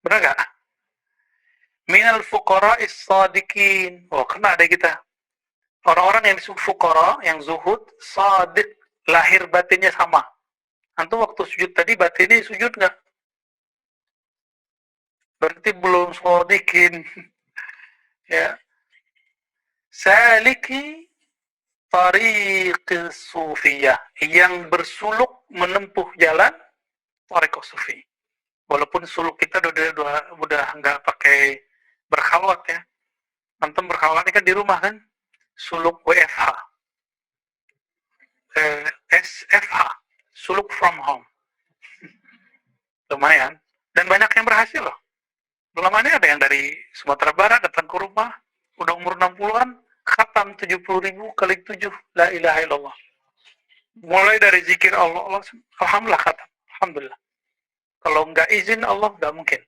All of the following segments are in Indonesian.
Benar nggak? Minal fuqara'is shadiqin. Oh, kena ada kita. Orang-orang yang disebut fuqara, yang zuhud, sadiq, lahir batinnya sama. Antum waktu sujud tadi batinnya sujud nggak? Berarti belum shadiqin. Ya. Saliki tariq sufiyah. Yang bersuluk menempuh jalan tariq sufi. Walaupun suluk kita udah nggak pakai berkhalwat ya. Antum berkhalwat kan di rumah kan? Suluk WFH. SFH. Suluk from home. Lumayan. Dan banyak yang berhasil loh. Belum ada yang dari Sumatera Barat datang ke rumah, udah umur 60-an, khatam 70.000 kali 7, la ilaha illallah. Mulai dari zikir Allah, alhamdulillah khatam, alhamdulillah. Kalau nggak izin Allah, nggak mungkin.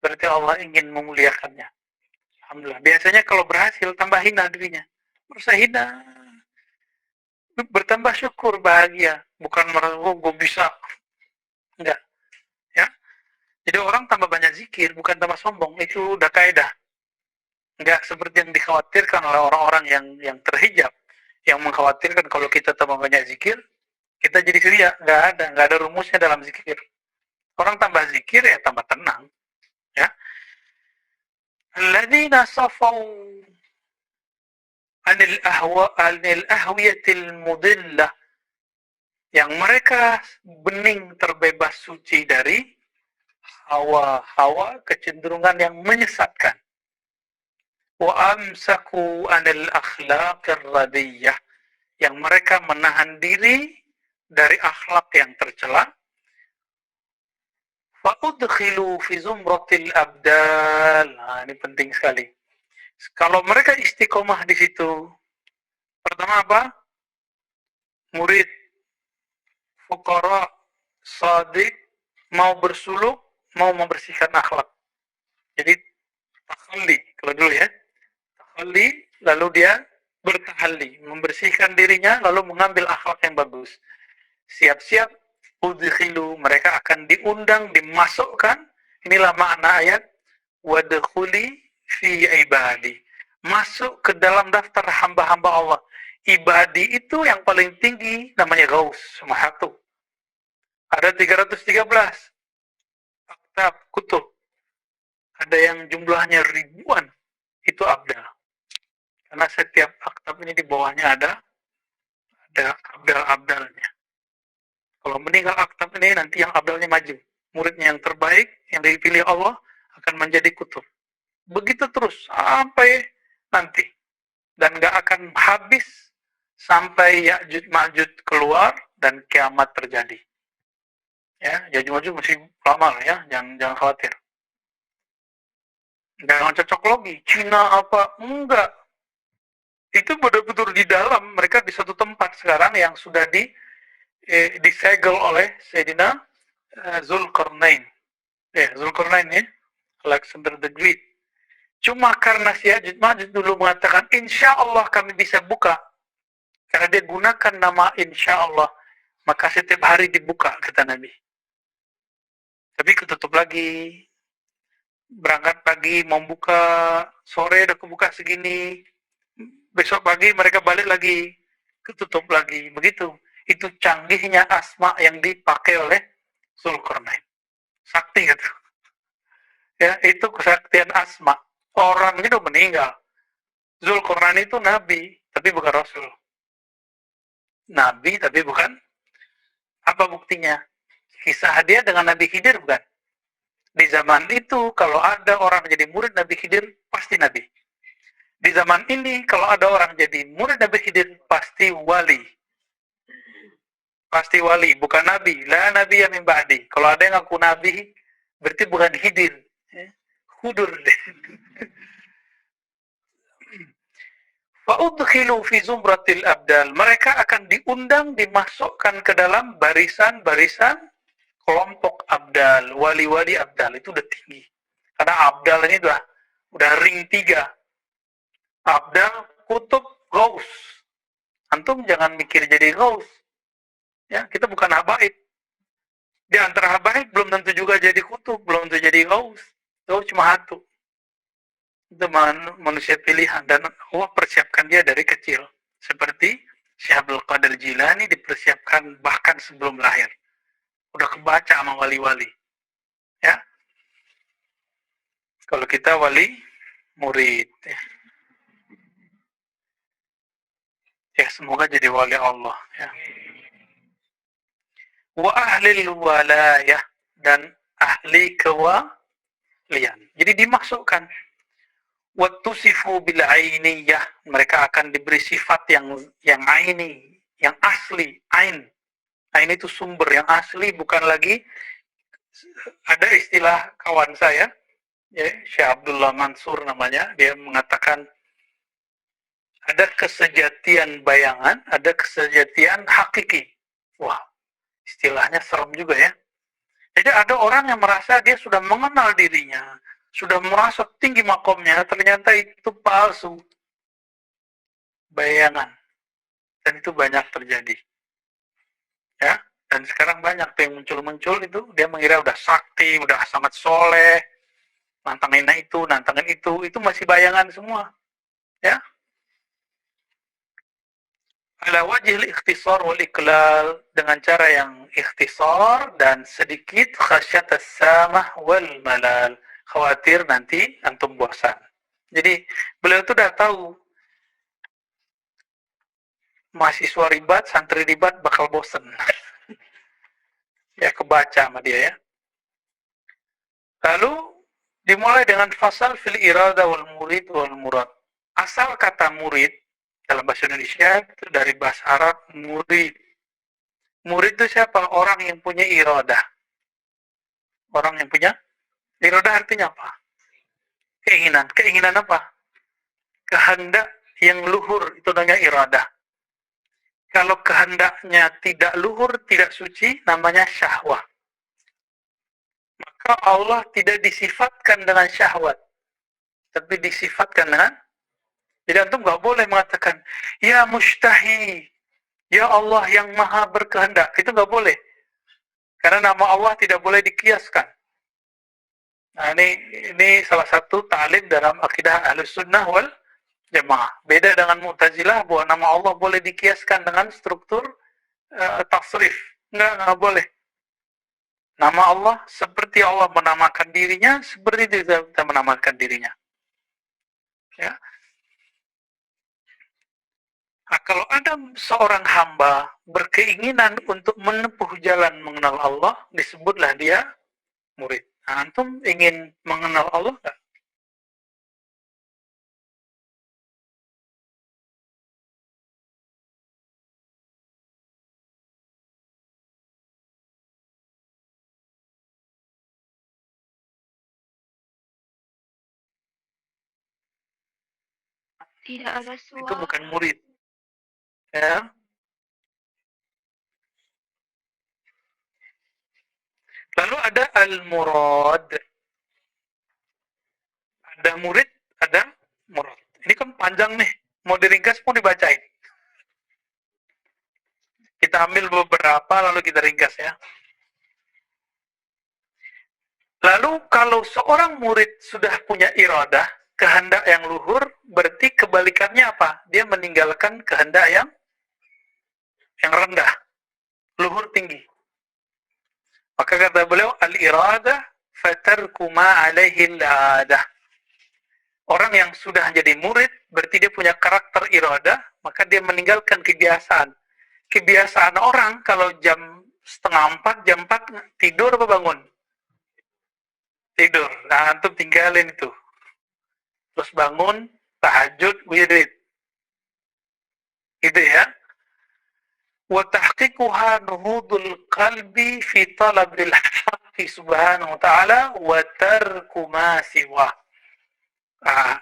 Berarti Allah ingin memuliakannya. Alhamdulillah. Biasanya kalau berhasil, tambah hina dirinya. Merasa hina. Bertambah syukur, bahagia. Bukan merasa, oh, gue bisa. Enggak. Ya. Jadi orang tambah banyak zikir, bukan tambah sombong. Itu udah kaidah. Enggak seperti yang dikhawatirkan oleh orang-orang yang terhijab. Yang mengkhawatirkan kalau kita tambah banyak zikir, kita jadi ria. Nggak ada rumusnya dalam zikir. Orang tambah zikir ya tambah tenang. Ya. Alladzina safau anil ahwiyatil mudillah, yang mereka bening terbebas suci dari hawa-hawa kecenderungan yang menyesatkan. Wa amsaku anil akhlaqir radiyah, yang mereka menahan diri dari akhlak yang tercela. Fa udkhilu fi zumratil abdal. Nah, ini penting sekali. Kalau mereka istiqomah di situ, pertama apa? Murid, fuqara, sadiq, mau bersuluk, mau membersihkan akhlak. Jadi takhalli, kalau dulu ya. Takhalli, lalu dia bertahalli, membersihkan dirinya, lalu mengambil akhlak yang bagus. Siap-siap, udkhilu, mereka akan diundang, dimasukkan. Inilah makna ayat, wadkhuli fi ibadi. Masuk ke dalam daftar hamba-hamba Allah. Ibadi itu yang paling tinggi, namanya Ghaus, Mahatu. Ada 313 aktab, kutub. Ada yang jumlahnya ribuan, itu abdal. Karena setiap aktab ini di bawahnya ada abdal-abdalnya. Kalau meninggal aktab ini, nanti yang abdalnya maju. Muridnya yang terbaik, yang dipilih Allah, akan menjadi kutub. Begitu terus, sampai nanti. Dan gak akan habis, sampai Ya'juj Ma'juj keluar, dan kiamat terjadi. Ya, Ya'juj Ma'juj masih lama lah ya, jangan khawatir. Jangan cocok logi, Cina apa, enggak. Itu betul-betul di dalam, mereka di satu tempat sekarang yang sudah disegel oleh Sayyidina Zulkarnain. Ya, Zulkarnain ya, Alexander the Great. Cuma karena si Ya'juj Ma'juj dulu mengatakan, insya Allah kami bisa buka. Karena dia gunakan nama insya Allah, maka setiap hari dibuka, kata Nabi. Tapi ketutup lagi. Berangkat pagi, mau buka, sore udah kebuka segini. Besok pagi mereka balik lagi, ketutup lagi. Begitu. Itu canggihnya asma yang dipakai oleh Zulkarnain. Sakti gitu. Ya, itu kesaktian asma. Orangnya udah meninggal. Zulkarnain itu nabi, tapi bukan rasul. Nabi tapi bukan. Apa buktinya? Kisah dia dengan Nabi Khidir bukan? Di zaman itu kalau ada orang jadi murid Nabi Khidir, pasti nabi. Di zaman ini kalau ada orang jadi murid Nabi Khidir, pasti wali. Pasti wali, bukan nabi. La nabi min ba'di. Kalau ada yang ngaku nabi, berarti bukan Khidir. Hudur deh. Fa'udkhilu fi zumratil abdal. Mereka akan diundang, dimasukkan ke dalam barisan-barisan kelompok abdal, wali-wali abdal. Itu udah tinggi. Karena abdal ini udah ring 3. Abdal, kutub, ghaus. Antum jangan mikir jadi ghaus. Ya, kita bukan habaib. Di antara habaib belum tentu juga jadi kutub, belum tentu jadi ghaus. Itu cuma satu. Itu manusia pilihan dan Allah persiapkan dia dari kecil. Seperti Syekh Abdul Qadir Jilani dipersiapkan bahkan sebelum lahir. Udah kebaca sama wali-wali. Ya, kalau kita wali murid. Ya, semoga jadi wali Allah. Ya. Wa ahli walayah dan ahli kewalian. Jadi dimasukkan wattusifu bil ainiyah, mereka akan diberi sifat yang aini, yang asli, ain. Ain itu sumber yang asli, bukan lagi ada istilah kawan saya, ya, Syekh Abdullah Mansur namanya, dia mengatakan ada kesejatian bayangan, ada kesejatian hakiki. Wah, istilahnya serem juga ya. Jadi ada orang yang merasa dia sudah mengenal dirinya, sudah merasa tinggi makomnya, ternyata itu palsu. Bayangan. Dan itu banyak terjadi. Ya, dan sekarang banyak yang muncul-muncul itu, dia mengira udah sakti, udah sangat soleh, nantangin itu masih bayangan semua. Ya. Ala wajhil ikhtisar wal iklal, dengan cara yang ikhtisar dan sedikit khasyat as-samah wal malal, khawatir nanti antum bosan. Jadi beliau itu udah tahu mahasiswa ribat, santri ribat bakal bosan. Ya kebaca sama dia ya. Lalu dimulai dengan fasal fil irada wal murid wal murad. Asal kata murid dalam bahasa Indonesia itu dari bahasa Arab murid. Murid itu siapa? Orang yang punya iradah. Orang yang punya iradah artinya apa? Keinginan. Keinginan apa? Kehendak yang luhur, itu namanya iradah. Kalau kehendaknya tidak luhur, tidak suci, namanya syahwat. Maka Allah tidak disifatkan dengan syahwat, tapi disifatkan dengan, jadi antum nggak boleh mengatakan ya mustahi, ya Allah yang maha berkehendak, itu nggak boleh, karena nama Allah tidak boleh dikiaskan. Nah, ini salah satu ta'lim dalam akidah Ahlus Sunnah wal Jamaah. Beda dengan Mu'tazilah bahwa nama Allah boleh dikiaskan dengan struktur tasrif. Nggak boleh. Nama Allah seperti Allah menamakan dirinya, seperti itu kita menamakan dirinya. Ya. Nah, kalau ada seorang hamba berkeinginan untuk menempuh jalan mengenal Allah, disebutlah dia murid. Nah, antum ingin mengenal Allah nggak? Tidak ada suara. Itu bukan murid. Ya. Lalu ada al-murad. Ada murid, ada murad. Ini kan panjang nih. Mau diringkas, mau dibacain. Kita ambil beberapa, lalu kita ringkas ya. Lalu kalau seorang murid sudah punya iradah, kehendak yang luhur, berarti kebalikannya apa? Dia meninggalkan kehendak yang rendah, luhur tinggi. Maka kata beliau, al-iradah fatarku ma alaihi al-adah. Orang yang sudah jadi murid, berarti dia punya karakter iradah, maka dia meninggalkan kebiasaan. Kebiasaan orang kalau jam 3:30, jam 4 tidur apa bangun? Tidur. Nah, antum tinggalin itu. Terus bangun, tahajud, wirid. Gitu ya. Wa tahqiquha nuhudul qalbi fi talabil haqqi subhanahu wa ta'ala wa tarku ma siwa. Nah,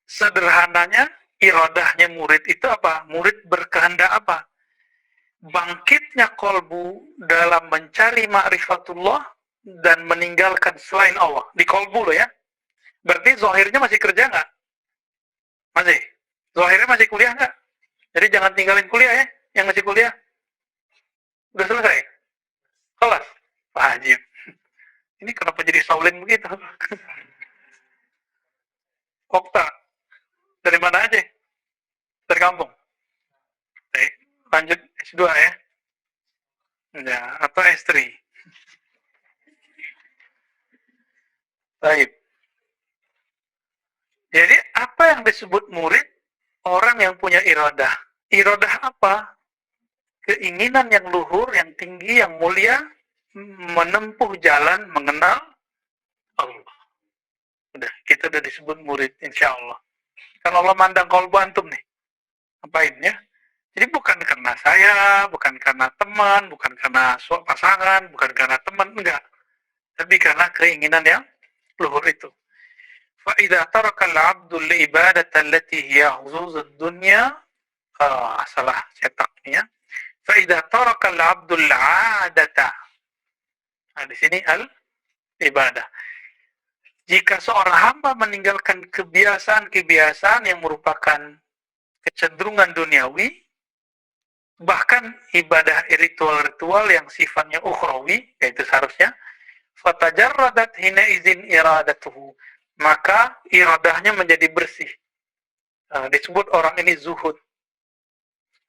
sederhananya, iradahnya murid itu apa? Murid berkehendak apa? Bangkitnya kolbu dalam mencari ma'rifatullah dan meninggalkan selain Allah. Di kolbu loh ya. Berarti zahirnya masih kerja nggak? Masih. Zahirnya masih kuliah nggak? Jadi jangan tinggalin kuliah ya. Yang masih kuliah. Udah selesai? Kelas? Wajib. Ini kenapa jadi saulin begitu? Okta, dari mana aja? Dari kampung. Baik, lanjut S2 ya. Ya, atau S3. Baik. Jadi apa yang disebut murid? Orang yang punya iradah. Iradah apa? Keinginan yang luhur, yang tinggi, yang mulia, menempuh jalan mengenal Allah. Udah, kita udah disebut murid, insya Allah. Kan Allah mandang kolbu antum nih. Apain ya? Jadi bukan karena saya, bukan karena teman, bukan karena pasangan, bukan karena teman, enggak. Tapi karena keinginan yang luhur itu. فَإِذَا تَرَكَ الْعَبْدُ الْعِبَادَةَ الَّتِي هِيَ حُظُوظُ الدُّنْيَا salah cetaknya. فَإِذَا تَرَكَ الْعَبْدُ الْعَادَةَ. Nah, di sini al-ibadah. Jika seorang hamba meninggalkan kebiasaan-kebiasaan yang merupakan kecenderungan duniawi, bahkan ibadah ritual-ritual yang sifatnya ukhrawi, yaitu seharusnya, fatajarradat hina izin iradatuhu, maka iradahnya menjadi bersih. Nah, disebut orang ini zuhud.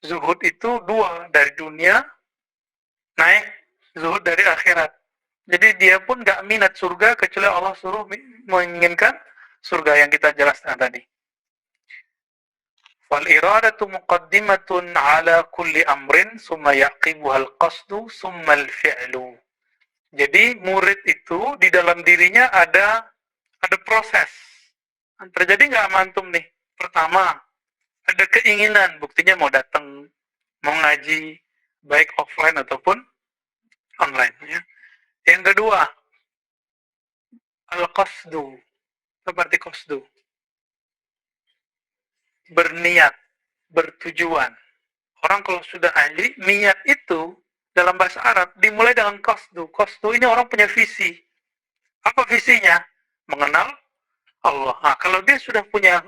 Zuhud itu dua, dari dunia naik, zuhud dari akhirat. Jadi dia pun gak minat surga kecuali Allah suruh menginginkan surga yang kita jelaskan tadi. Wal iradatu muqaddimatun ala kulli amrin summa yaqibuhal qasdu summa al-fi'lu. Jadi murid itu di dalam dirinya ada proses. Terjadi nggak sama antum nih? Pertama, ada keinginan, buktinya mau datang, mau ngaji, baik offline ataupun online. Ya. Yang kedua, al-qasdu. Seperti qasdu. Berniat, bertujuan. Orang kalau sudah ahli, niat itu dalam bahasa Arab dimulai dengan qasdu. Qasdu ini orang punya visi. Apa visinya? Mengenal Allah. Nah, kalau dia sudah punya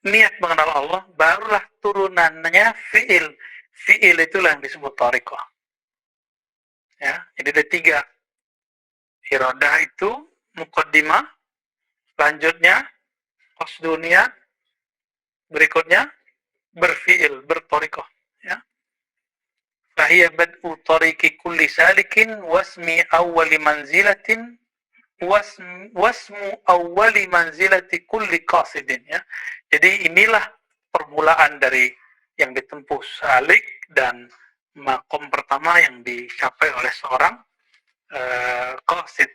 niat mengenal Allah, barulah turunannya fi'il. Fi'il itulah yang disebut thariqah. Ya, jadi ada tiga. Iradah itu muqaddimah, lanjutnya qasdu niat, berikutnya berfi'il, berthariqah. Ya. Fahiya bad'u tariqi kulli salikin wasmi awwali manzilatin wasmu awwali manzilati kulli qasidin, ya. Jadi inilah permulaan dari yang ditempuh salik dan makom pertama yang dicapai oleh seorang qasid.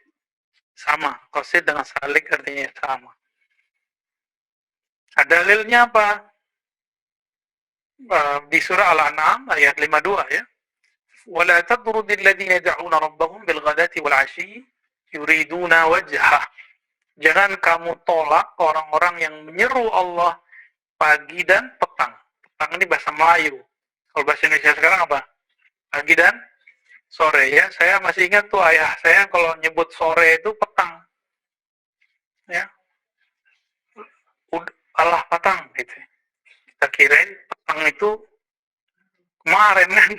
Sama, qasid dengan salik artinya sama. Dalilnya apa? Di surah Al-An'am ayat 52 ya. Wala tadrudil ladzina yad'una rabbahum bil ghadati wal 'ashyi yuriduna wajhah. Jangan kamu tolak orang-orang yang menyeru Allah pagi dan petang. Petang ini bahasa Melayu. Kalau bahasa Indonesia sekarang apa? Pagi dan sore ya. Saya masih ingat tuh ayah saya kalau nyebut sore itu petang. Ya. Allah petang gitu. Kita kirain petang itu kemarin kan.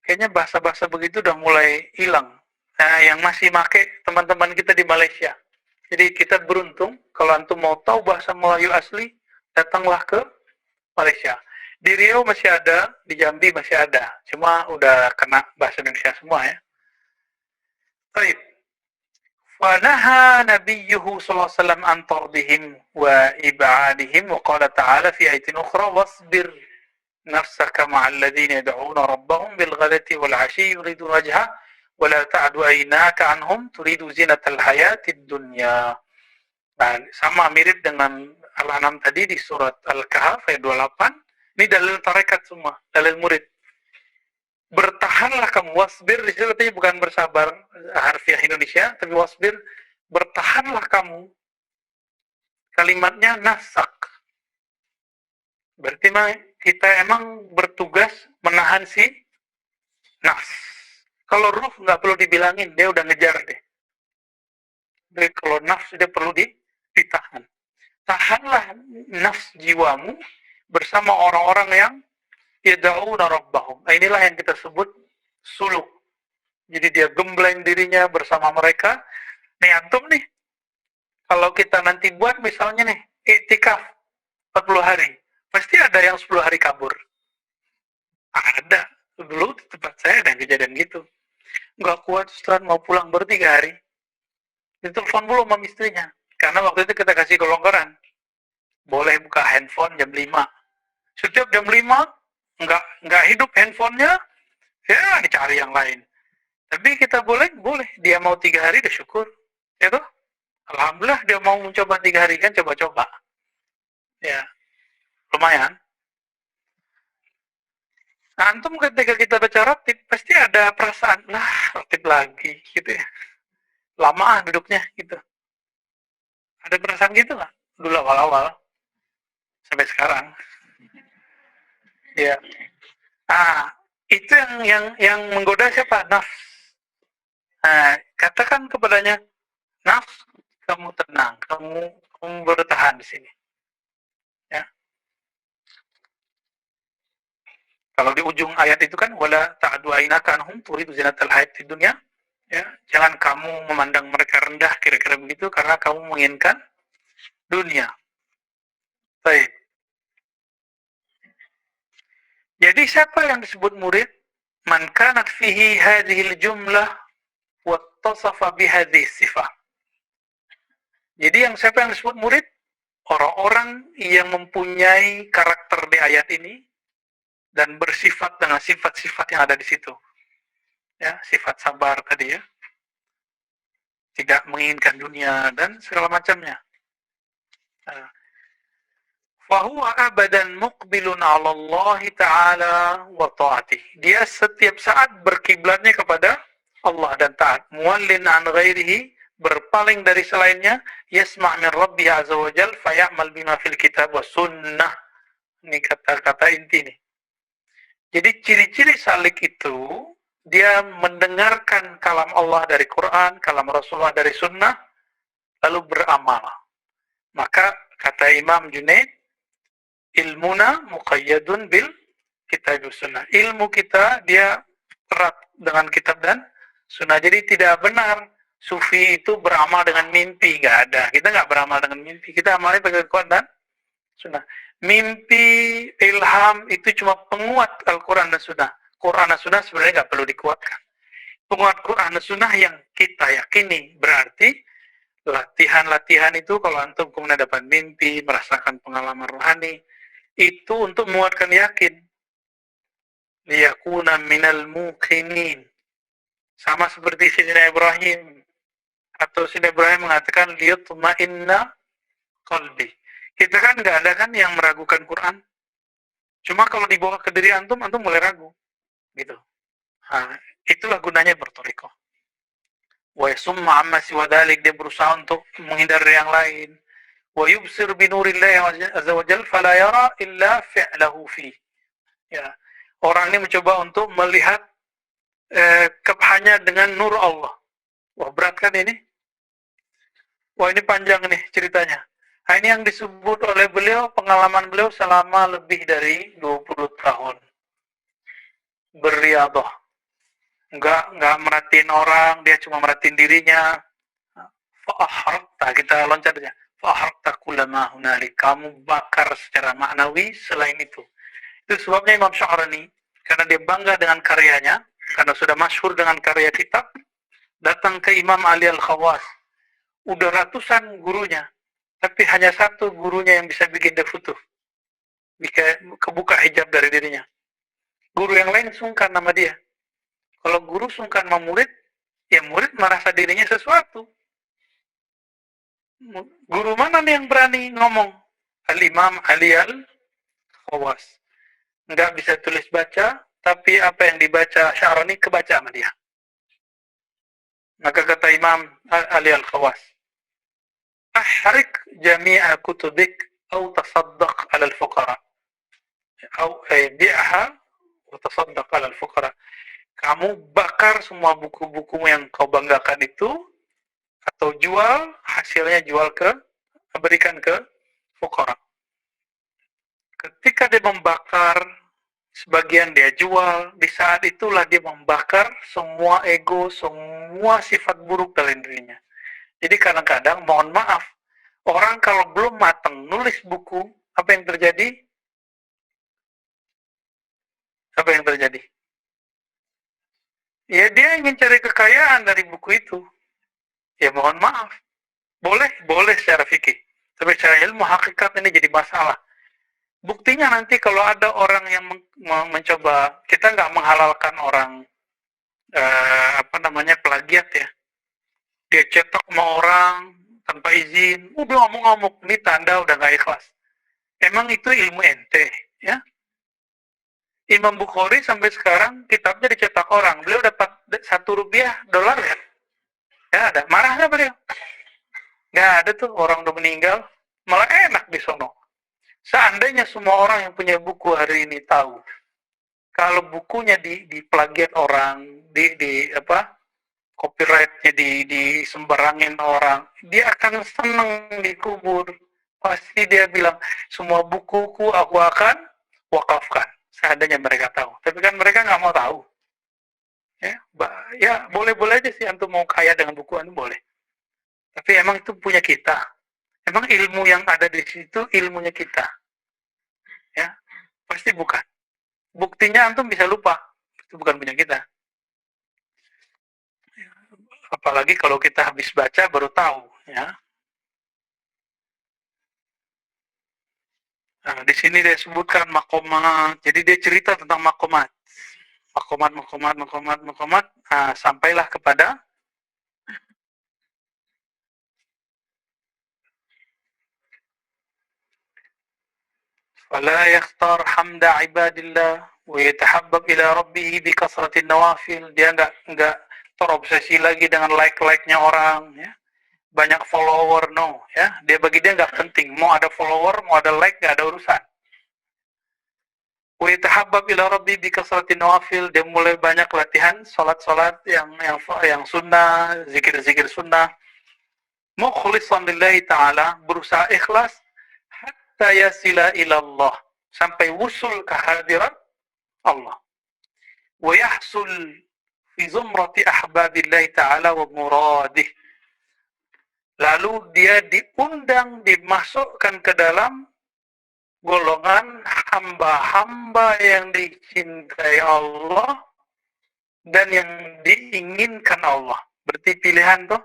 Kayaknya bahasa-bahasa begitu udah mulai hilang. Nah, yang masih make teman-teman kita di Malaysia. Jadi kita beruntung kalau antum mau tahu bahasa Melayu asli, datanglah ke Malaysia. Di Riau masih ada, di Jambi masih ada. Cuma udah kena bahasa Indonesia semua ya. Baik. Fanaha nabiyuhu sallallahu alaihi wasallam an tardihim wa ib'adihim wa qala ta'ala fi ayatin ukhra wasbir nafsaka ma'al ladzina yad'una rabbahum bil ghadati wal 'ashyi yuridun wajha wa la ta'du aynaka anhum turidu zinatal hayatid dunya. Nah, sama mirip dengan Al-An'am tadi di surat Al-Kahf ayat 28. Ini dalil tarekat semua, dalil murid. Bertahanlah kamu, wasbir di sini artinya bukan bersabar harfiah Indonesia, tapi wasbir, bertahanlah kamu. Kalimatnya nasak. Berarti kita emang bertugas menahan si nafs. Kalau ruh nggak perlu dibilangin, dia udah ngejar deh. Jadi kalau nafs dia perlu ditahan. Tahanlah nafs jiwamu bersama orang-orang yang yad'una rabbahum. Inilah yang kita sebut suluk. Jadi dia gembleng dirinya bersama mereka. Nih antum nih, kalau kita nanti buat misalnya nih, iktikaf 40 hari, pasti ada yang 10 hari kabur. Ada. Dulu di tempat saya ada kejadian gitu. Nggak kuat, Ustaz, mau pulang baru 3 hari. Ditelepon dulu sama istrinya. Karena waktu itu kita kasih kelonggaran. Boleh buka handphone jam 5. Setiap jam 5, nggak hidup handphonenya, ya dicari yang lain. Tapi kita boleh. Dia mau 3 hari, udah syukur. Ya toh? Alhamdulillah dia mau mencoba 3 hari kan, coba-coba. Ya, lumayan. Nah, antum ketika kita baca ratib, pasti ada perasaan, lah ratib lagi, gitu ya. Lama duduknya, gitu. Ada perasaan gitu nggak? Dulu awal-awal, sampai sekarang. Ya. Ah, itu yang menggoda siapa? Nafs. Nah, katakan kepadanya, nafs, kamu tenang, kamu bertahan di sini. Ya. Kalau di ujung ayat itu kan, wala ta'du ainaka anhum turidu zinatal hayatid dunya. Ya, jangan kamu memandang mereka rendah, kira-kira begitu, karena kamu menginginkan dunia. Baik. Jadi siapa yang disebut murid? Man kanat fihi hadhil jumlah wattasafa bihadhihi sifah. Jadi siapa yang disebut murid? Orang-orang yang mempunyai karakter di ayat ini dan bersifat dengan sifat-sifat yang ada di situ. Ya, sifat sabar tadi ya. Tidak menginginkan dunia dan segala macamnya. Fahuwa abadan muqbilun 'ala Allah Ta'ala wa ta'atih. Dia setiap saat berkiblatnya kepada Allah dan taat. Muwallin an ghairihi, berpaling dari selainnya, yasma' min Rabbi azza wa jal faya'mal bima fil kitab wa sunnah. Ini kata-kata inti nih. Jadi ciri-ciri salik itu dia mendengarkan kalam Allah dari Quran, kalam Rasulullah dari sunnah, lalu beramal. Maka kata Imam Junaid, ilmuna muqayyadun bil kitab sunnah. Ilmu kita dia erat dengan kitab dan sunnah. Jadi tidak benar sufi itu beramal dengan mimpi, nggak ada. Kita nggak beramal dengan mimpi. Kita amalnya pakai Quran dan sunnah. Mimpi, ilham itu cuma penguat Al-Quran dan sunnah. Quran dan sunnah sebenarnya nggak perlu dikuatkan. Penguat Quran dan sunnah yang kita yakini berarti latihan-latihan itu kalau antum kemudian dapat mimpi, merasakan pengalaman rohani, itu untuk menguatkan yakin. Liyakuna minal muqinin. Sama seperti Sayyidina Ibrahim. Atau Sayyidina Ibrahim mengatakan, liyutma'inna qalbi. Kita kan nggak ada kan yang meragukan Quran. Cuma kalau dibawa ke diri antum mulai ragu. Gitu. Nah, itulah gunanya bertorikoh. Wa yasumma amma siwa dhalik, dia berusaha untuk menghindari yang lain. Wa yubsir binurillahi azza wa jalla fala yara illa fi'lahu fi. Ya. Orang ini mencoba untuk melihat hanya dengan nur Allah. Wah, berat kan ini? Wah, ini panjang nih ceritanya. Nah, ini yang disebut oleh beliau, pengalaman beliau selama lebih dari 20 tahun. Beriadah. Enggak merhatiin orang, dia cuma merhatiin dirinya. Fa'aharta, kita loncat aja. Fa'aharta kullama hunalik. Kamu bakar secara maknawi selain itu. Itu sebabnya Imam Sya'rani, karena dia bangga dengan karyanya, karena sudah masyhur dengan karya kitab, datang ke Imam Ali Al-Khawas. Udah ratusan gurunya, tapi hanya satu gurunya yang bisa bikin dia futuh. Kebuka hijab dari dirinya. Guru yang lain sungkan nama dia. Kalau guru sungkan sama murid, ya murid merasa dirinya sesuatu. Guru mana nih yang berani ngomong? Al-Imam Ali Al-Khawas. Nggak bisa tulis baca, tapi apa yang dibaca Sya'rani kebaca sama dia. Maka kata Imam Ali Al-Khawas, ahrik jami'a kutubik atau tasaddaq ala al-fuqara. Atau bi'aha wa tasaddaq ala al-fuqara. Kamu bakar semua buku-buku yang kau banggakan itu, atau jual, hasilnya berikan ke fuqara. Ketika dia membakar sebagian dia jual. Di saat itulah dia membakar semua ego, semua sifat buruk dalam dirinya. Jadi kadang-kadang, mohon maaf, orang kalau belum matang nulis buku, apa yang terjadi? Apa yang terjadi? Ya dia ingin cari kekayaan dari buku itu. Ya mohon maaf. Boleh secara fikih. Tapi secara ilmu hakikat ini jadi masalah. Buktinya nanti kalau ada orang yang mencoba, kita nggak menghalalkan orang plagiat ya. Dia cetak sama orang tanpa izin, udah ngomong-ngomong, ini tanda udah nggak ikhlas. Emang itu ilmu ente, ya? Imam Bukhari sampai sekarang kitabnya dicetak orang, beliau dapat $1 ya? Ya ada, marahnya beliau. Nggak ada tuh, orang udah meninggal, malah enak di sono. Seandainya semua orang yang punya buku hari ini tahu, kalau bukunya diplagiat orang, copyrightnya disembarangin orang, dia akan seneng dikubur. Pasti dia bilang, semua bukuku aku akan wakafkan. Seandainya mereka tahu. Tapi kan mereka nggak mau tahu. Ya boleh-boleh aja sih antum mau kaya dengan buku anu boleh. Tapi emang itu punya kita. Emang ilmu yang ada di situ ilmunya kita. Ya, pasti bukan. Buktinya antum bisa lupa. Itu bukan punya kita. Apalagi kalau kita habis baca baru tahu, ya. Nah, di sini dia sebutkan makomat. Jadi dia cerita tentang makomat. Makomat. Nah, sampailah kepada فلا يختار حمد عباد الله ويتحبب إلى ربه بكثرة النوافل. Dia nggak terobsesi lagi dengan like-nya orang, ya. Banyak follower, no, ya. Bagi dia nggak penting, mau ada follower, mau ada like, nggak ada urusan. ويتحبب إلى ربه بكثرة النوافل. Dia mulai banyak latihan salat-salat yang sunnah, zikir-zikir sunnah. Mukhlishan lillahi ta'ala, berusaha ikhlas hatta yasila ilallah, sampai wusul kehadiran Allah. Wa yahsul fi zumrati ahbabillahi ta'ala wa muradih. Lalu dia diundang, dimasukkan ke dalam golongan hamba-hamba yang dicintai Allah dan yang diinginkan Allah. Berarti pilihan tuh.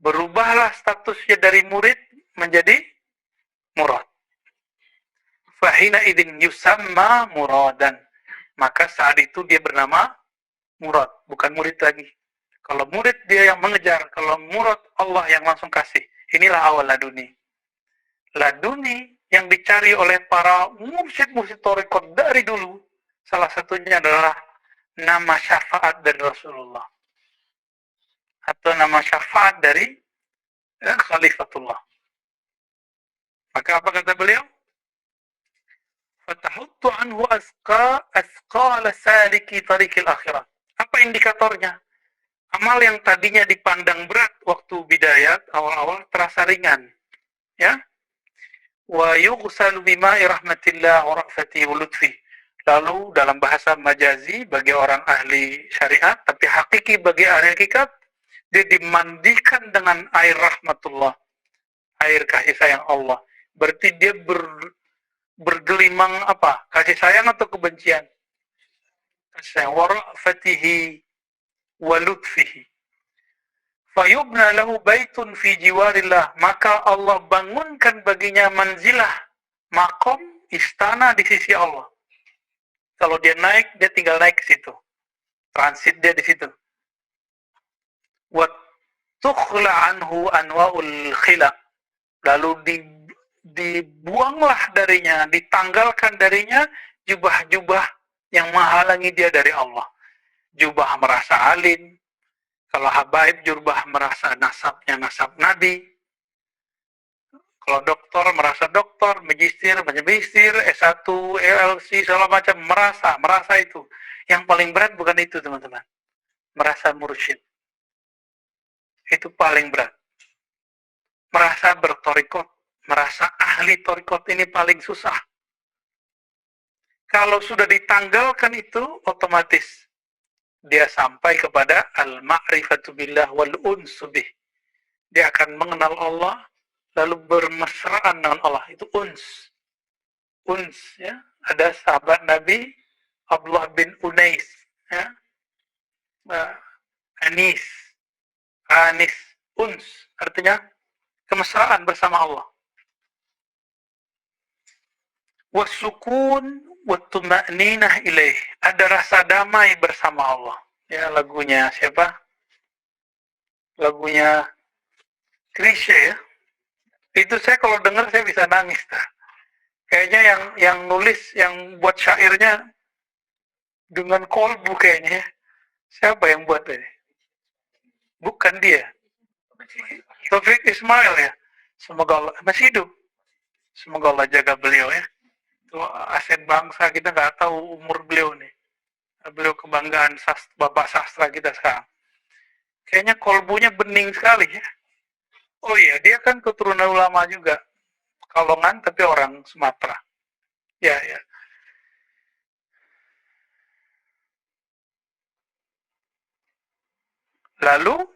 Berubahlah statusnya dari murid menjadi murad. Fahina idin yusamma muradan. Maka saat itu dia bernama murad, bukan murid lagi. Kalau murid dia yang mengejar, kalau murad Allah yang langsung kasih. Inilah awal laduni. Laduni yang dicari oleh para mursyid-mursyid thariqat dari dulu, salah satunya adalah nama syafaat dari Rasulullah. Atau nama syafaat dari Khalifatullah. Maka apa kata beliau? Fatahuttu anhu asqal saliki tariqil akhirat. Apa indikatornya? Amal yang tadinya dipandang berat waktu bidayat, awal-awal terasa ringan. Ya. Wa yughsalu bima'i rahmatillah wa ra'fati wa lutfi. Lalu dalam bahasa majazi bagi orang ahli syariat, tapi hakiki bagi ahli hakikat, dia dimandikan dengan air rahmatullah, air kasih sayang Allah. Berarti dia bergelimang apa? Kasih sayang atau kebencian? Kasih sayang. Wa ra'fatihi wa lutfihi. Fayubna lahu baitun fi jiwarillah. Maka Allah bangunkan baginya manzilah, makom, istana di sisi Allah. Kalau dia naik, dia tinggal naik ke situ. Transit dia di situ. Wa tukhla anhu anwa'ul khila. Lalu dibuanglah darinya, ditanggalkan darinya jubah-jubah yang menghalangi dia dari Allah. Jubah merasa alim. Kalau habaib jubah merasa nasabnya nasab Nabi. Kalau dokter merasa dokter, magister, S1, LLC, segala macam, merasa itu. Yang paling berat bukan itu, teman-teman. Merasa mursyid. Itu paling berat. Merasa bertorikot, merasa ahli torikot ini paling susah. Kalau sudah ditanggalkan itu, otomatis dia sampai kepada al-ma'rifatu billah wal unsu bih. Dia akan mengenal Allah, lalu bermesraan dengan Allah. Itu uns. Uns, ya. Ada sahabat Nabi, Abdullah bin Unais, ya. Anis, Anis, uns. Artinya kemesraan bersama Allah. Wasukun wattuma'ninah ilaih. Ada rasa damai bersama Allah. Ya, lagunya siapa? Lagunya Krisye, ya. Itu saya kalau dengar saya bisa nangis. Kayaknya yang nulis, yang buat syairnya dengan kolbu kayaknya. Siapa yang buat ini? Bukan dia. Taufik Ismail, ya. Semoga Allah masih hidup. Semoga Allah jaga beliau, ya. Itu aset bangsa, kita nggak tahu umur beliau nih. Beliau kebanggaan bapak sastra kita sekarang. Kayaknya kolbunya bening sekali, ya. Oh iya, dia kan keturunan ulama juga. Kalongan tapi orang Sumatera. Ya, ya. Lalu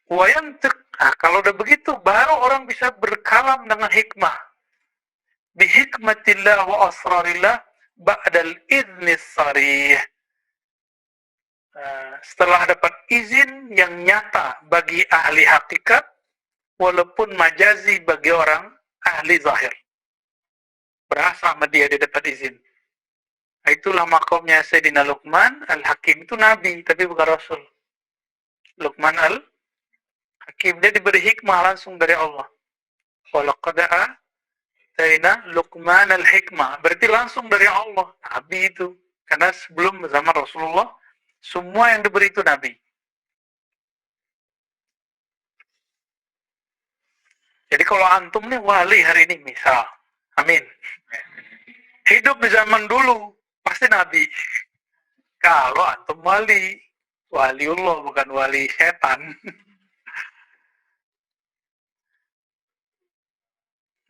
wayantik. Nah, kalau udah begitu, baru orang bisa berkalam dengan hikmah. Bihikmatillah wa asrarillah ba'dal idnis sarih. Setelah dapat izin yang nyata bagi ahli hakikat, walaupun majazi bagi orang ahli zahir. Berasa sama dia dapat izin. Nah, itulah makomnya Sayyidina Luqman Al-Hakim. Itu Nabi, tapi bukan Rasul. Luqman Al-Hakim, dia diberi hikmah langsung dari Allah. Walaqad atayna Luqman Al-Hikmah. Berarti langsung dari Allah. Nabi itu. Karena sebelum zaman Rasulullah, semua yang diberi itu Nabi. Jadi kalau antum nih wali hari ini misal, amin. Hidup di zaman dulu, pasti Nabi. Kalau antum wali, waliullah bukan wali setan.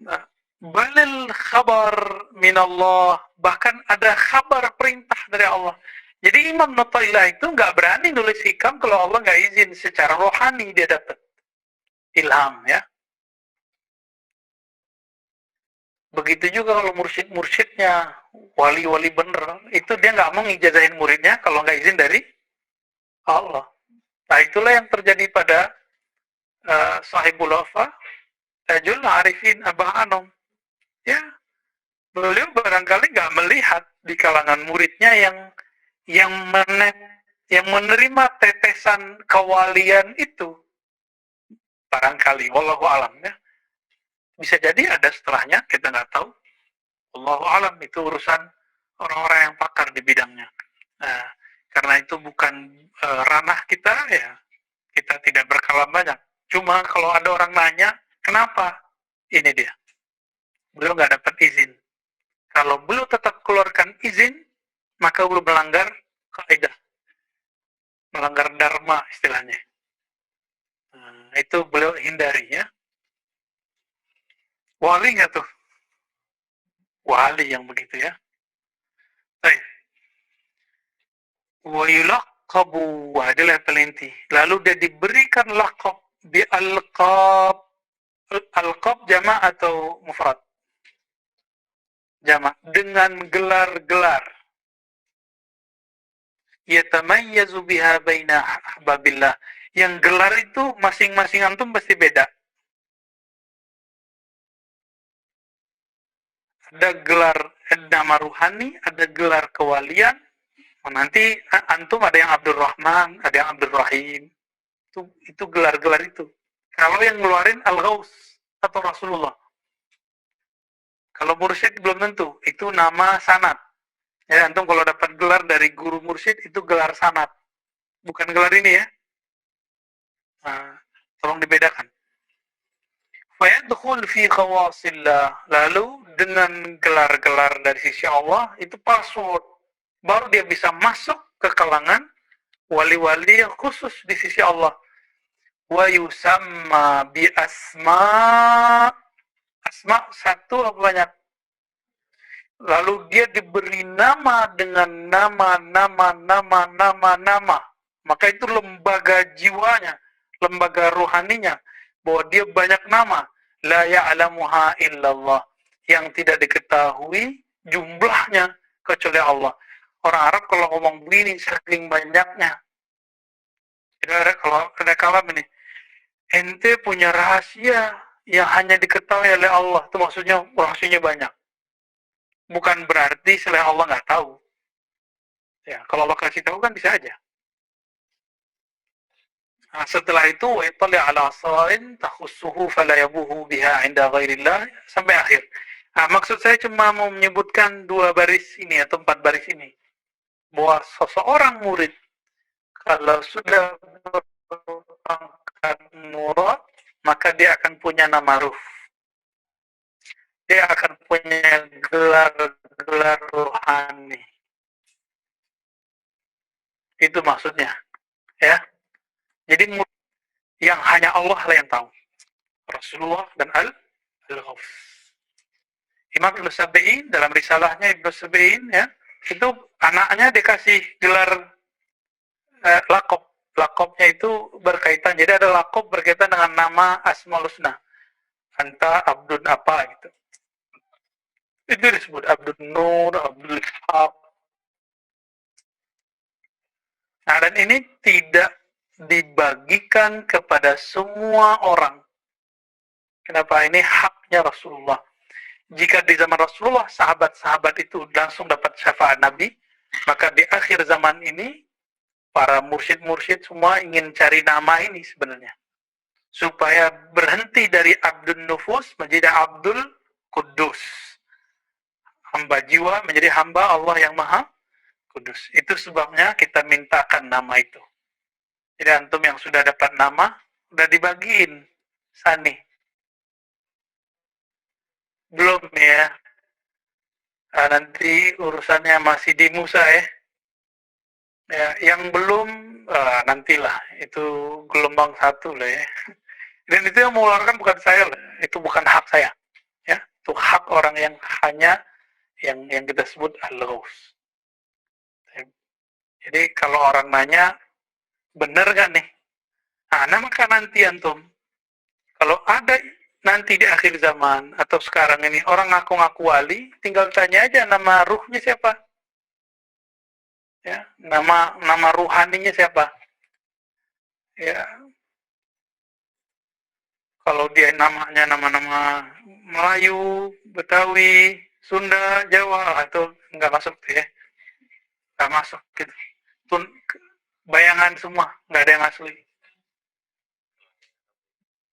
Nah, balil khabar minallah, bahkan ada kabar perintah dari Allah. Jadi Imam Nuttailah itu nggak berani nulis hikam kalau Allah nggak izin. Secara rohani dia dapat ilham, ya. Begitu juga kalau mursyid-mursyidnya, wali-wali bener, itu dia nggak mau ngijazahin muridnya kalau nggak izin dari Allah. Nah, itulah yang terjadi pada Sahibul Wafa, Tajul Arifin Abah Anom. Ya, beliau barangkali nggak melihat di kalangan muridnya yang menerima tetesan kewalian itu. Barangkali, wallahu alam, ya. Bisa jadi ada setelahnya, kita nggak tahu. Wallahu alam, itu urusan orang-orang yang pakar di bidangnya. Nah, karena itu bukan ranah kita, ya kita tidak berkalam banyak. Cuma kalau ada orang nanya, kenapa? Ini dia. Beliau nggak dapat izin. Kalau beliau tetap keluarkan izin, maka beliau melanggar kaidah, melanggar dharma istilahnya. Nah, itu beliau hindari, ya. Wali nggak tuh? Wali yang begitu, ya. Baik. Wa yulaqabu, dia level inti. Lalu dia diberikan laqab bi alqab. Alqab jama' atau mufrad? Jama'. Dengan gelar-gelar. Yatamayyazu biha baina ahbabillah. Yang gelar itu masing-masing antum pasti beda. Ada gelar nama ruhani, ada gelar kewalian. Nanti antum ada yang Abdul Rahman, ada yang Abdul Rahim. Itu gelar-gelar itu. Kalau yang ngeluarin Al-Ghaus atau Rasulullah. Kalau mursyid belum tentu, itu nama sanad. Ya, antum kalau dapat gelar dari guru mursyid itu gelar sanad. Bukan gelar ini, ya. Nah, tolong dibedakan. Fayadkhul fi khawasillah. Lalu dengan gelar-gelar dari sisi Allah itu password. Baru dia bisa masuk ke kalangan wali-wali yang khusus di sisi Allah. Wa yusamma bi asma. Asma satu apa banyak? Lalu dia diberi nama dengan nama. Maka itu lembaga jiwanya, lembaga rohaninya, bahwa dia banyak nama. La ya'lamuha illallah. Yang tidak diketahui jumlahnya kecuali Allah. Orang Arab kalau ngomong begini saking banyaknya. Jadi kalau ada kalam ini, ente punya rahasia yang hanya diketahui oleh Allah. Itu maksudnya rahasianya banyak. Bukan berarti selain Allah nggak tahu. Ya, kalau Allah kasih tahu kan bisa aja. Nah, setelah itu wa ittali ala asarin takhussuhu fala yabuhu biha 'inda ghairillah sampai akhir. Nah, maksud saya cuma mau menyebutkan 2 baris ini atau 4 baris ini. Bahwa seseorang murid kalau sudah berpangkat murad, maka dia akan punya nama ruh. Dia akan punya gelar-gelar rohani. Itu maksudnya, ya. Jadi yang hanya Allah lah yang tahu. Rasulullah dan Al-Ghaus. Imam Ibn Sabi'in dalam risalahnya Ibn Sabi'in ya, itu anaknya dikasih gelar lakob. Lakobnya itu berkaitan, jadi ada lakob berkaitan dengan nama Asmaul Husna. Anta Abdun apa gitu. Itu disebut Abdul Nur, Abdul Haq. Nah, dan ini tidak dibagikan kepada semua orang. Kenapa? Ini haknya Rasulullah. Jika di zaman Rasulullah sahabat-sahabat itu langsung dapat syafaat Nabi, maka di akhir zaman ini para mursyid-mursyid semua ingin cari nama ini sebenarnya. Supaya berhenti dari Abdul Nufus menjadi Abdul Kudus. Hamba jiwa menjadi hamba Allah yang Maha Kudus. Itu sebabnya kita mintakan nama itu. Jadi antum yang sudah dapat nama, udah dibagiin. Sani. Belum ya. Nah, nanti urusannya masih di Musa ya. Ya, yang belum nantilah itu gelombang 1 lah ya. Dan itu yang mengeluarkan bukan saya lah. Itu bukan hak saya. Ya, itu hak orang yang hanya yang kita sebut al-ghaus. Jadi kalau orang nanya benar gak nih? Nah, maka nanti antum kalau ada nanti di akhir zaman atau sekarang ini orang ngaku-ngaku wali, tinggal tanya aja nama ruhnya siapa? Ya, nama ruhaninya siapa? Ya, kalau dia namanya nama-nama Melayu, Betawi, Sunda, Jawa atau nggak masuk ya, nggak masuk gitu. Tun, bayangan semua, nggak ada yang asli.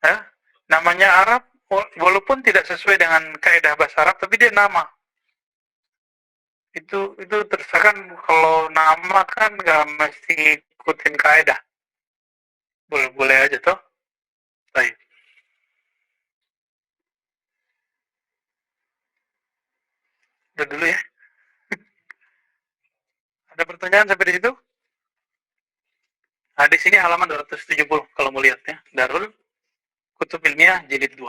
Ya? Namanya Arab, walaupun tidak sesuai dengan kaidah bahasa Arab, tapi dia nama. Itu terserahkan kalau nama kan nggak mesti ikutin kaidah. Boleh aja toh. Baik. Udah dulu ya. Ada pertanyaan sampai di situ? Nah, di sini halaman 270 kalau mau lihat ya. Darul Kutub Ilmiah jilid 2.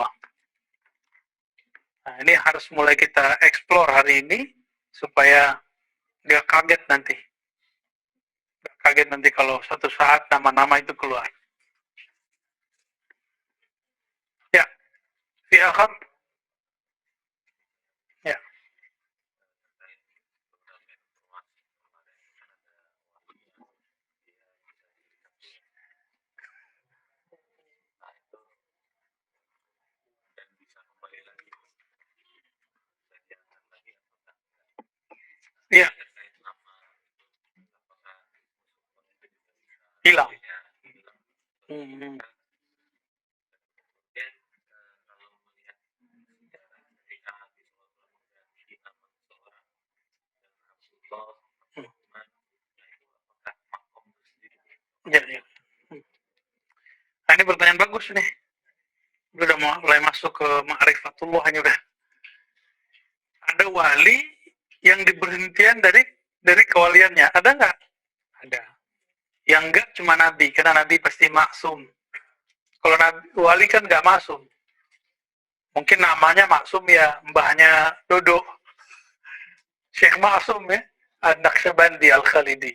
Nah, ini harus mulai kita explore hari ini supaya dia kaget nanti. Kaget nanti kalau suatu saat nama-nama itu keluar. Ya, fi akhir. Ya. Iya, hilang. Hmm. Hmm. Ya, ya. Nah, ini pertanyaan bagus nih. Udah mulai masuk ke ma'rifatullah ini udah. Ada wali yang diberhentian dari kewaliannya. Ada nggak? Ada. Yang enggak cuma nabi, karena nabi pasti maksum. Kalau nabi, wali kan nggak maksum. Mungkin namanya maksum ya, mbahnya Dodo. Syekh Ma'sum ya, An-Naqsyabandi Al-Khalidi.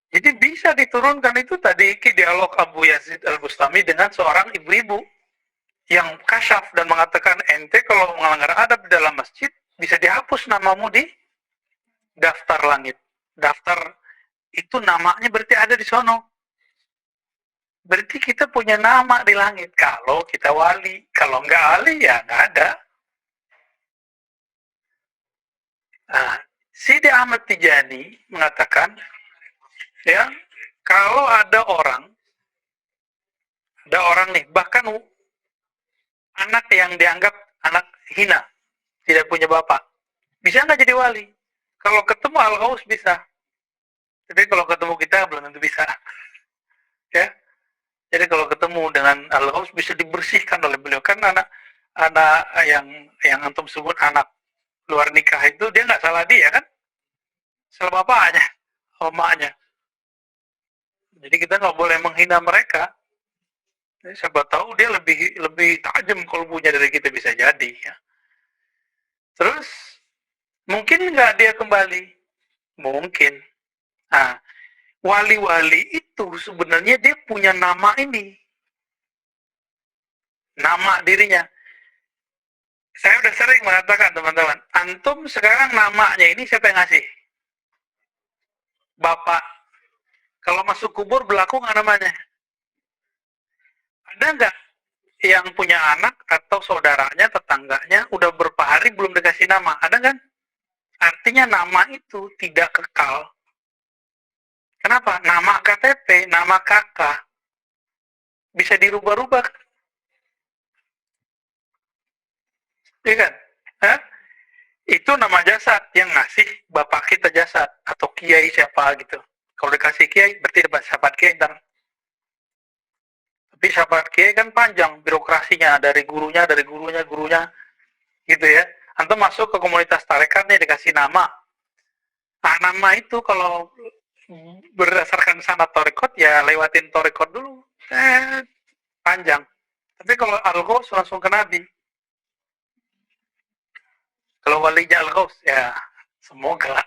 Jadi bisa diturunkan itu tadi dialog Abu Yazid Al-Bustami dengan seorang ibu-ibu yang kasyaf dan mengatakan ente kalau melanggar adab di dalam masjid bisa dihapus namamu di daftar langit. Daftar itu namanya berarti ada di sono. Berarti kita punya nama di langit kalau kita wali. Kalau nggak wali ya nggak ada. Nah, Sidi Ahmad Tijani mengatakan ya kalau ada orang nih bahkan anak yang dianggap anak hina tidak punya bapak bisa nggak jadi wali? Kalau ketemu Al-Ghaus bisa, tapi kalau ketemu kita belum tentu bisa. Ya, jadi kalau ketemu dengan Al-Ghaus bisa dibersihkan oleh beliau kan anak yang antum sebut anak luar nikah itu dia nggak salah dia kan, salah bapaknya, omaknya. Jadi kita nggak boleh menghina mereka. Siapa tahu dia lebih tajam kalbunya dari kita bisa jadi. Ya. Terus mungkin nggak dia kembali? Mungkin. Nah, wali-wali itu sebenarnya dia punya nama ini. Nama dirinya. Saya udah sering mengatakan teman-teman, antum sekarang namanya ini siapa yang ngasih? Bapak. Kalau masuk kubur berlaku nggak namanya? Ada nggak yang punya anak atau saudaranya, tetangganya, udah berapa hari belum dikasih nama? Ada kan? Artinya nama itu tidak kekal. Kenapa? Nama KTP, nama kakak bisa dirubah-rubah, ya kan? Hah? Itu nama jasad yang ngasih bapak kita jasad atau kiai siapa gitu. Kalau dikasih kiai berarti dapat sahabat kiai ntar. Tapi sahabat kiai kan panjang birokrasinya dari gurunya gitu ya. Antum masuk ke komunitas tarekat nih dikasih nama. Nah, nama itu kalau berdasarkan sanad tarekat ya lewatin tarekat dulu. Panjang. Tapi kalau Al-Ghaus langsung ke Nabi. Kalau walinya Al-Ghaus ya semoga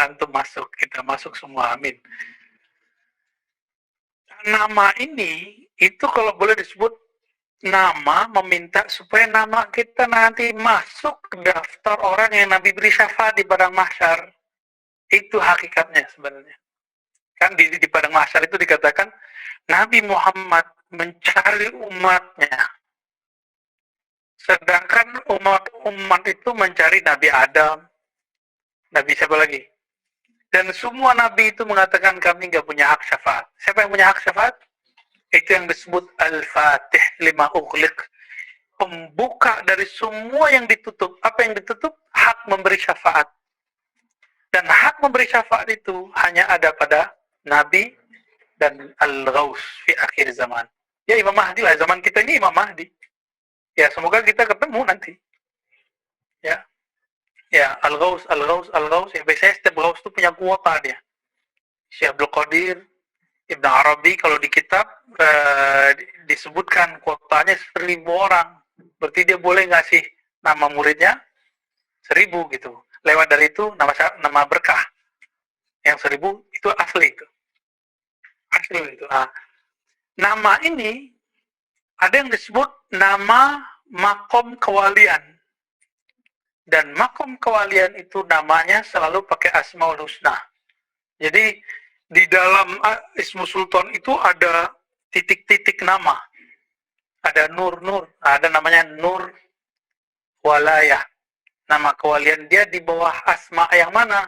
antum masuk, kita masuk semua, amin. Nama ini itu kalau boleh disebut nama meminta supaya nama kita nanti masuk ke daftar orang yang Nabi beri syafaat di padang mahsyar. Itu hakikatnya sebenarnya. Kan di padang mahsyar itu dikatakan Nabi Muhammad mencari umatnya. Sedangkan umat itu mencari Nabi Adam. Nabi siapa lagi? Dan semua Nabi itu mengatakan kami nggak punya hak syafaat. Siapa yang punya hak syafaat? Itu yang disebut Al-Fatih lima ughliq. Pembuka dari semua yang ditutup. Apa yang ditutup? Hak memberi syafaat. Dan hak memberi syafaat itu hanya ada pada Nabi dan Al-Ghaus fi akhir zaman. Ya Imam Mahdi lah, zaman kita ini Imam Mahdi. Ya semoga kita ketemu nanti. Ya, ya Al-Ghaus, ya biasanya setiap Ghaus itu punya kuota dia. Syekh Abdul Qadir, Ibn Arabi kalau di kitab disebutkan kuotanya 1.000 orang. Berarti dia boleh ngasih nama muridnya 1.000 gitu. Lewat dari itu nama berkah. Yang 1.000 itu asli itu. Asli itu. Nah, nama ini ada yang disebut nama makom kewalian. Dan makom kewalian itu namanya selalu pakai Asmaul Husna. Jadi di dalam Ismu Sultan itu ada titik-titik nama. Ada nur-nur, ada namanya nur walayah. Nama kewalian dia di bawah asma yang mana?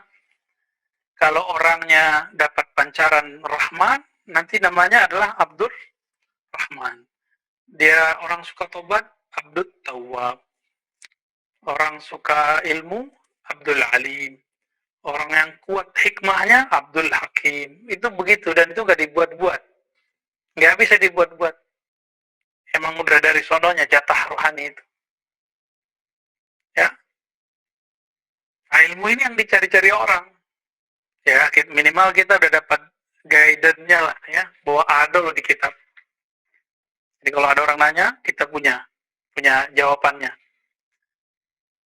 Kalau orangnya dapat pancaran Rahman, nanti namanya adalah Abdur Rahman. Dia orang suka tobat, Abdul Tawwab. Orang suka ilmu, Abdul Alim. Orang yang kuat hikmahnya, Abdul Hakim. Itu begitu, dan itu gak dibuat-buat. Gak bisa dibuat-buat. Emang udah dari sononya jatah rohani itu. Ya. Nah, ilmu ini yang dicari-cari orang. Ya, minimal kita udah dapat guidance-nya lah ya, bahwa ada loh di kitab. Jadi kalau ada orang nanya, kita punya jawabannya.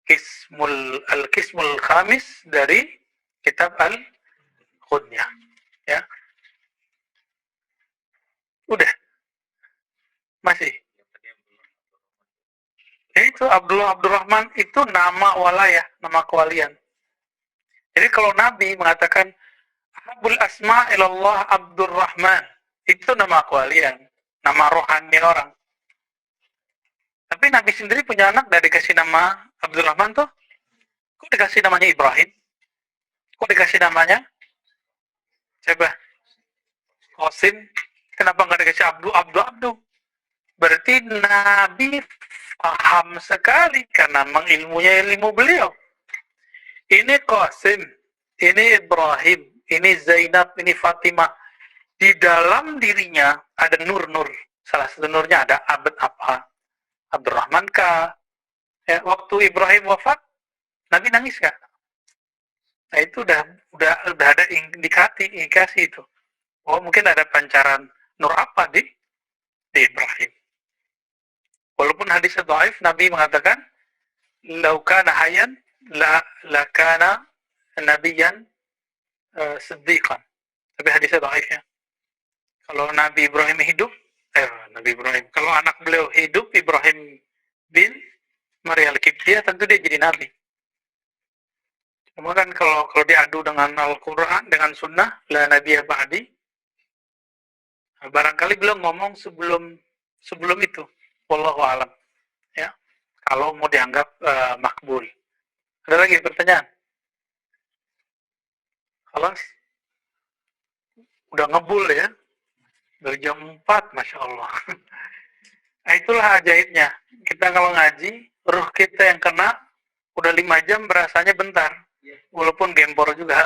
Al-Qismul Khamis dari kitab Al-Ghunyah. Ya. Udah, masih. Itu Abdurrahman itu nama walayah, nama kewalian. Jadi kalau Nabi mengatakan Ahabul asma ilallah Abdurrahman, itu nama kewalian, nama rohani orang. Tapi Nabi sendiri punya anak dari dikasih nama Abdurrahman tuh. Kok dikasih namanya Ibrahim? Kok dikasih namanya? Coba. Qasim. Kenapa nggak dikasih Abdu? Berarti Nabi paham sekali karena mengilmunya ilmu beliau. Ini Qasim, ini Ibrahim, ini Zainab, ini Fatimah. Di dalam dirinya ada nur-nur. Salah satu nurnya ada abad apa? Abdurrahman kah? Ya, waktu Ibrahim wafat, Nabi nangis kah? Nah itu udah ada indikasi itu. Oh mungkin ada pancaran nur apa di Ibrahim. Walaupun hadis dhaif, Nabi mengatakan, "Lau kana hayyan la kana nabiyyan siddiqan." Tapi hadisnya dhaif ya. Kalau Nabi Ibrahim hidup, kalau anak beliau hidup, Ibrahim bin Maria al-Qibtiyah, tentu dia jadi nabi. Cuma kan kalau diadu dengan Al-Quran, dengan Sunnah, la nabiyya ba'di, barangkali beliau ngomong sebelum itu. Wallahu a'lam. Ya, kalau mau dianggap makbul. Ada lagi pertanyaan? Halas? Udah ngebul ya? Dari jam 4, Masya Allah. Nah itulah ajaibnya. Kita kalau ngaji, ruh kita yang kena, udah 5 jam berasanya bentar. Walaupun gempor juga.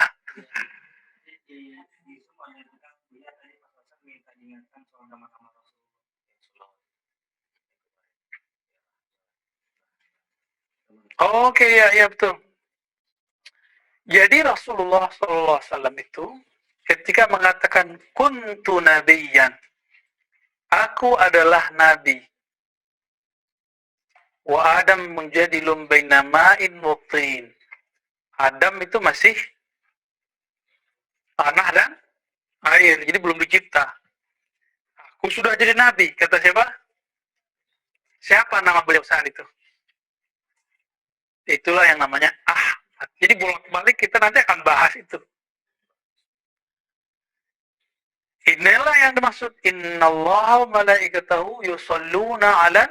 Oke, ya betul. Jadi Rasulullah SAW itu ketika mengatakan kuntu nabiyyan, aku adalah nabi. Wa Adam menjadi baina ma'in wa tin. Adam itu masih tanah dan air, jadi belum dicipta. Aku sudah jadi nabi, kata siapa? Siapa nama beliau saat itu? Itulah yang namanya Ahmad. Jadi bolak-balik kita nanti akan bahas itu. Inilah yang dimaksud innallaha wa malaikatahu yusalluna 'alan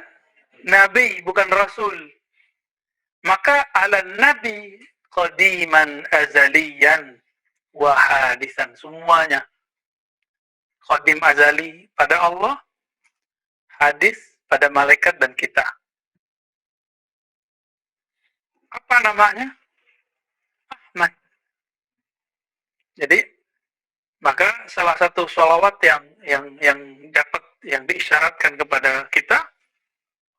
nabi, bukan rasul. Maka 'alan nabi qadiman azaliyan wa hadisan, semuanya qadim azali pada Allah, hadis pada malaikat dan kita. Apa namanya? Ahmad. Jadi maka salah satu sholawat yang dapat yang diisyaratkan kepada kita,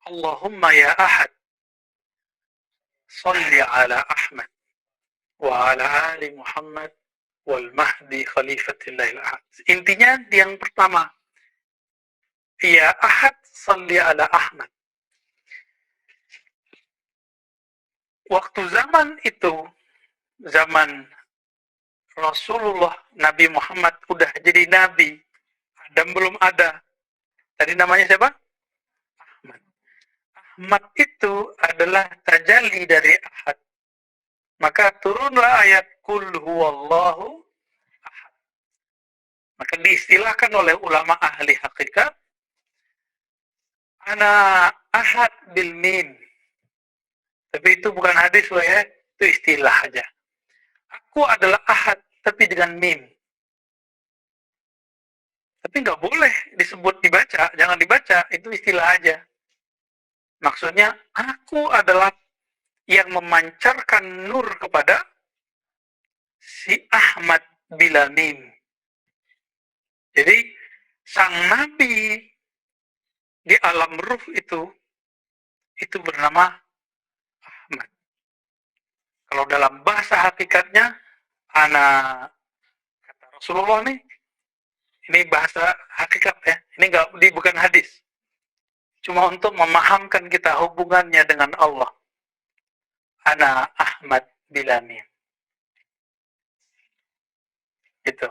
Allahumma ya Ahad, salli ala Ahmad wa ala ali Muhammad wal mahdi khalifatillahil ahad. Intinya yang pertama, ya Ahad, salli ala Ahmad. Waktu zaman itu, zaman Rasulullah, Nabi Muhammad udah jadi nabi, Adam belum ada. Tadi namanya siapa? Ahmad. Ahmad itu adalah tajalli dari Ahad. Maka turunlah ayat Qul huwallahu ahad. Maka diistilahkan oleh ulama ahli hakikat, ana ahad bil mim. Tapi itu bukan hadis loh ya, itu istilah aja. Aku adalah ahad, tapi dengan mim. Tapi nggak boleh disebut dibaca, jangan dibaca, itu istilah aja. Maksudnya, aku adalah yang memancarkan nur kepada si Ahmad bila mim. Jadi, sang Nabi di alam ruh itu bernama Ahmad. Kalau dalam bahasa hakikatnya, kata Rasulullah nih, ini bahasa hakikat ya, ini bukan hadis. Cuma untuk memahamkan kita hubungannya dengan Allah. Ana Ahmad Bilamin. Itu.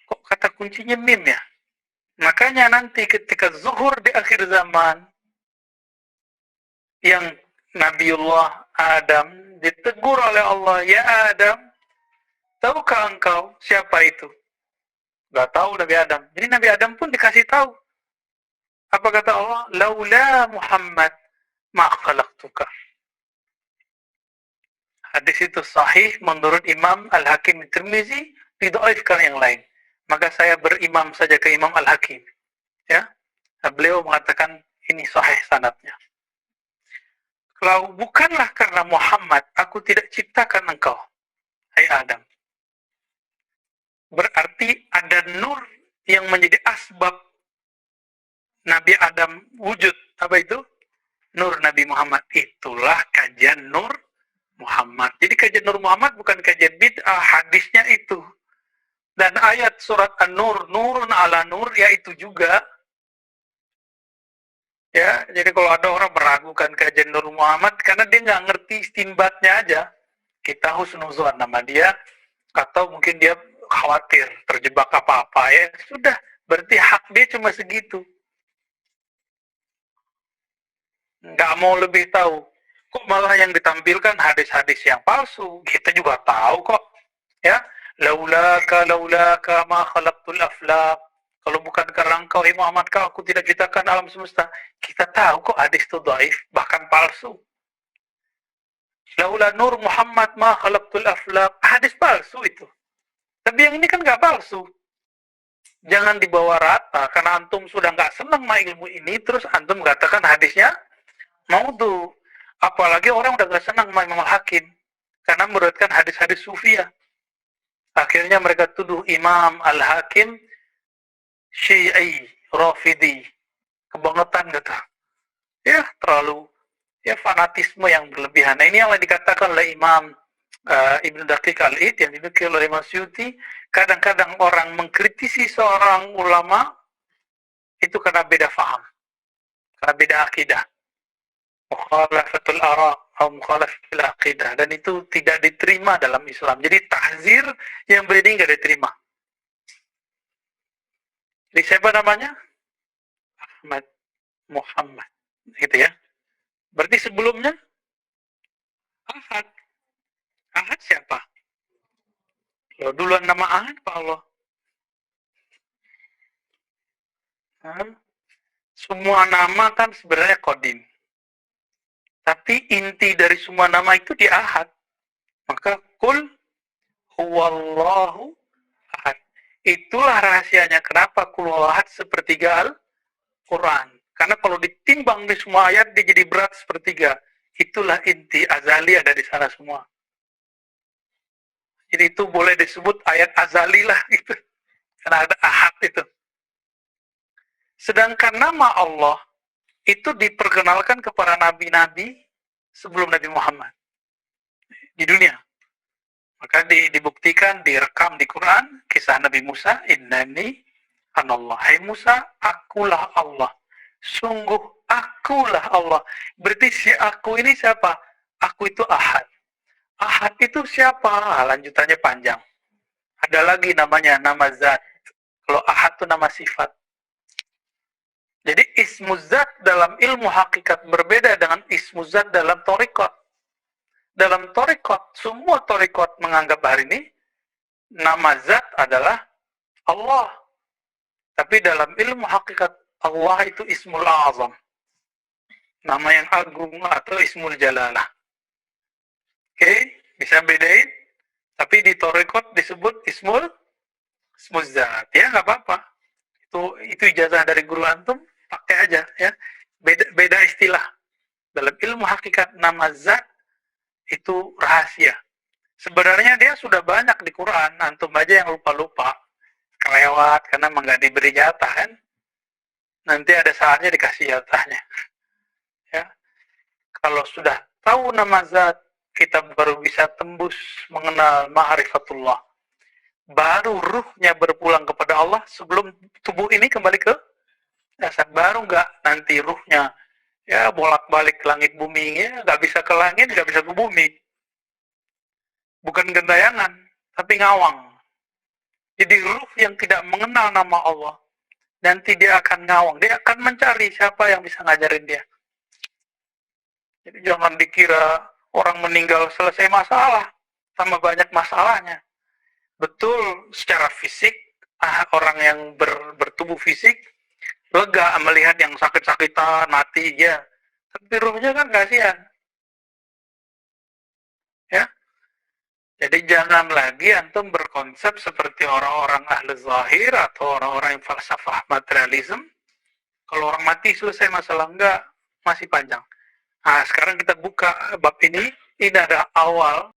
Kok kata kuncinya mim ya? Makanya nanti ketika zuhur di akhir zaman, yang Nabiullah Adam ditegur oleh Allah, ya Adam, tahukah engkau siapa itu? Gak tahu Nabi Adam. Jadi Nabi Adam pun dikasih tahu. Apa kata Allah? Laula Muhammad ma khalaqtuka. Hadis itu sahih menurut Imam Al-Hakim Tirmizi, didhaifkan yang lain. Maka saya berimam saja ke Imam Al-Hakim. Ya, beliau mengatakan ini sahih sanadnya. Kalau bukanlah karena Muhammad, aku tidak ciptakan engkau, hai Adam. Berarti ada nur yang menjadi asbab Nabi Adam wujud. Apa itu? Nur Nabi Muhammad. Itulah kajian Nur Muhammad. Jadi kajian Nur Muhammad bukan kajian bid'ah, hadisnya itu. Dan ayat surat An-Nur, nurun ala nur, yaitu juga. Ya, jadi kalau ada orang meragukan kajian Nur Muhammad karena dia nggak ngerti istinbatnya aja, kita husnuzon nama dia, atau mungkin dia khawatir terjebak apa-apa, ya sudah, berarti hak dia cuma segitu. Nggak mau lebih tahu. Kok malah yang ditampilkan hadis-hadis yang palsu? Kita juga tahu kok. Ya, laulaka ma khalaqtul aflaq. Kalau bukan karena engkau, Muhammad, kau aku tidak ciptakan alam semesta. Kita tahu kok hadis itu dhaif, bahkan palsu. Laula nur Muhammad ma khalaqtul aflaq. Hadis palsu itu. Tapi yang ini kan nggak palsu. Jangan dibawa rata, karena antum sudah nggak senang sama ilmu ini, terus antum katakan hadisnya maudhu. Apalagi orang udah gak senang sama Imam Al-Hakim karena meruatkan hadis-hadis sufiyah. Akhirnya mereka tuduh Imam Al-Hakim Syi'i, Rafidi, kebangetan gitu. Ya, terlalu ya fanatisme yang berlebihan. Nah, ini yang dikatakan oleh Imam Ibn Daqiq Al-Id yang dinukil oleh Imam Suyuti. Kadang-kadang orang mengkritisi seorang ulama itu karena beda faham, karena beda akidah. Mukhalafatul ara atau mukhalafatul aqidah, dan itu tidak diterima dalam Islam. Jadi tahzir yang begini nggak diterima. Jadi siapa namanya? Ahmad Muhammad, gitu ya. Berarti sebelumnya Ahad. Ahad siapa? Loh, duluan nama Ahad Pak Allah. Semua nama kan sebenarnya qadim. Tapi inti dari semua nama itu di Ahad. Maka kul huwallahu ahad. Itulah rahasianya kenapa kul huwallahu ahad sepertiga Al-Quran. Karena kalau ditimbang di semua ayat dia jadi berat sepertiga. Itulah inti azali ada di sana semua. Jadi itu boleh disebut ayat azali lah gitu. Karena ada ahad itu. Sedangkan nama Allah itu diperkenalkan kepada nabi-nabi sebelum Nabi Muhammad di dunia. Maka dibuktikan, direkam di Quran kisah Nabi Musa, innani anallah. Hai Musa, akulah Allah. Sungguh akulah Allah. Berarti si aku ini siapa? Aku itu Ahad. Ahad itu siapa? Lanjutannya panjang. Ada lagi namanya, nama zat. Kalau Ahad itu nama sifat. Jadi ismu zat dalam ilmu hakikat berbeda dengan ismu zat dalam thariqat. Dalam thariqat, semua thariqat menganggap hari ini nama zat adalah Allah. Tapi dalam ilmu hakikat, Allah itu ismul azam. Nama yang agung atau ismul jalalah. Oke, bisa bedain. Tapi di thariqat disebut ismul zat. Ya, nggak apa-apa. Itu ijazah dari guru antum, pakai aja ya. Beda istilah. Dalam ilmu hakikat nama zat itu rahasia. Sebenarnya dia sudah banyak di Quran, antum aja yang lupa-lupa, kelewat karena nggak diberi jatah kan. Nanti ada saatnya dikasih jatahnya. Ya. Kalau sudah tahu nama zat, kita baru bisa tembus mengenal ma'rifatullah. Baru ruhnya berpulang kepada Allah sebelum tubuh ini kembali ke dasar. Baru nggak nanti ruhnya Ya bolak-balik langit bumi, ya nggak bisa ke langit, nggak bisa ke bumi. Bukan gentayangan, tapi ngawang. Jadi ruh yang tidak mengenal nama Allah, nanti dia akan ngawang, dia akan mencari siapa yang bisa ngajarin dia. Jadi jangan dikira orang meninggal selesai masalah, tambah banyak masalahnya. Betul, secara fisik, orang yang bertubuh fisik lega melihat yang sakit-sakitan, mati, ya. Tapi ruhnya kan kasihan. Ya, jadi jangan lagi antum berkonsep seperti orang-orang ahli zahir atau orang-orang yang falsafah materialism. Kalau orang mati selesai masalah, enggak, masih panjang. Nah, sekarang kita buka bab ini ada awal